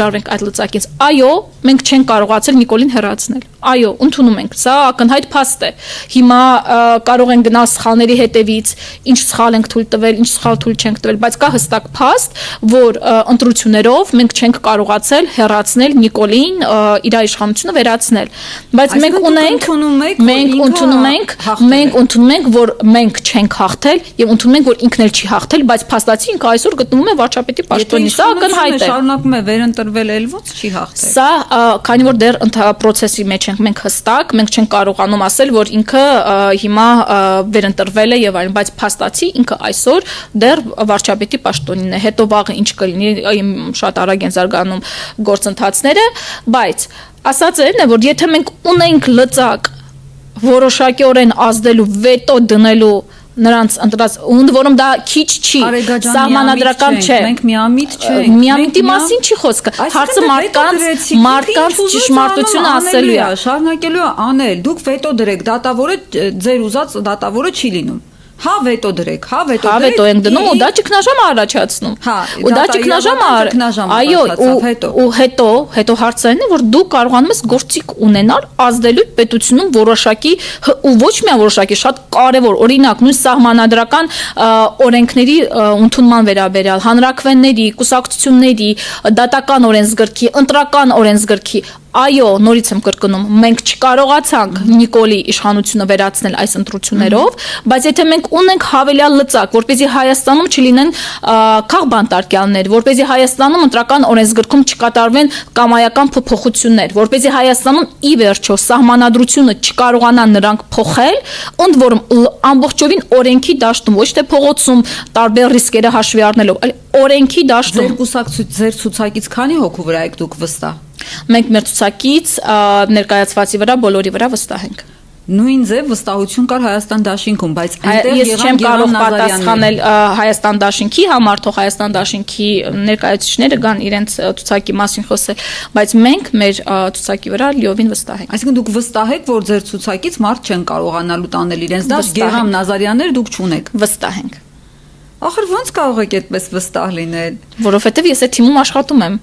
հրաժարվենք այդ լծակից։ Այո, մենք չենք կարողացել Նիկոլին հեռացնել։ Այո, ընդունում ենք, սա ակնհայտ փաստ է։ Հիմա կարող են գնալ սխալների հետևից, ինչ սխալ ենք թույլ տվել, ինչ սխալ թույլ չենք տվել, բայց կա հստակ փաստ, որ ընտրություններով մենք չենք կարողացել հեռացնել Նիկոլին, իր իշխանությունը վերացնել։ Բայց մենք ընդունում ենք, որ մենք չենք հաղթել եւ ընդունում ենք, որ ինքն էլ չի հաղթել, բայց փաստացի ինքը այսօր գտնվում է վարչապետի պաշտոնի։ Սա ակնհայտ է։ Շարունակում է վերընտրվել էլ ոչ չի հաղթել։ Սա քանի որ դեռ process-ի մեջ ենք մենք հստակ, մենք չենք կարողանում ասել, որ ինքը հիմա վերընտրվել է եւ այլն, բայց փաստացի ինքը այսօր դեռ վարչապետի պաշտոնին է։ Հետո վաղը ինչ կլինի, շատ արագ են զարգանում գործընթացները, բայց ասածն է, որ եթե մենք ունենք լծակ որոշակիորեն ազդելու, վետո դնելու նրանց ընտրած, ոնց որում դա քիչ չի, սահմանադրական չէ։ Մենք միամիտ չենք։ Միամիտի մասին չի խոսքը։ Հարցը մարդկանց ճշմարտությունը ասելու է։ Շարունակելու է անել։ Դուք վետո դրեք, դատավորը ձեր ուզած դատավորը չի լինում։ Հա վետո դրեք, հա վետո ենք դնում ու դա ճգնաժամ է առաջացնում։ Ու դա ճգնաժամ այո, ու հետո հարցը այն է, որ դու կարողանում ես գործիք ունենալ ազդելու պետությունում որոշակի ու ոչ միայն որոշակի, շատ կարևոր, օրինակ, նույն սահմանադրական օրենքների ընդունման վերաբերյալ, հանրաքվեների, կուսակցությունների, դատական օրենսգրքի, ընտրական օրենսգրքի Այո, նորից եմ կրկնում, մենք չկարողացանք Նիկոլի իշխանությունը վերացնել այս ընտրություններով, բայց եթե մենք ունենք հավելյալ լծակ, որպեսզի Հայաստանում չլինեն քաղբանտարկյալներ, որպեսզի Հայաստանում ընտրական օրենսգրքում չկատարվեն կամայական փոփոխություններ, որպեսզի Հայաստանում ի վերջո սահմանադրությունը չկարողանա նրանք փոխել, ընդ որում ամբողջովին օրենքի դաշտում, ոչ թե փողոցում տարբեր ռիսկերը հաշվի առնելով, այլ օրենքի դաշտում։ Ձեր ցուցակից քանի հոգու վրա եք դուք վստահ։ Մենք մեր ցուցակից ներկայացվածի վրա բոլորի վրա վստահ ենք։ Նույն ձև վստահություն կար Հայաստան դաշինքում, բայց ես չեմ կարող պատասխանել Հայաստան դաշինքի համար, թող Հայաստան դաշինքի ներկայացուցիչները գան իրենց ցուցակի մասին խոսել, բայց մենք մեր ցուցակի վրա լիովին վստահ ենք։ Այսինքն դուք վստահ եք, որ ձեր ցուցակից մարդ չեն կարողանալու տանել իրենց դաշ, Գեհամ Նազարյաններ դուք չունեք։ Վստահ ենք։ Ախր ո՞նց կարող եք այդպես վստահ լինել։ Որովհետև ես այդ թիմում աշխատում եմ։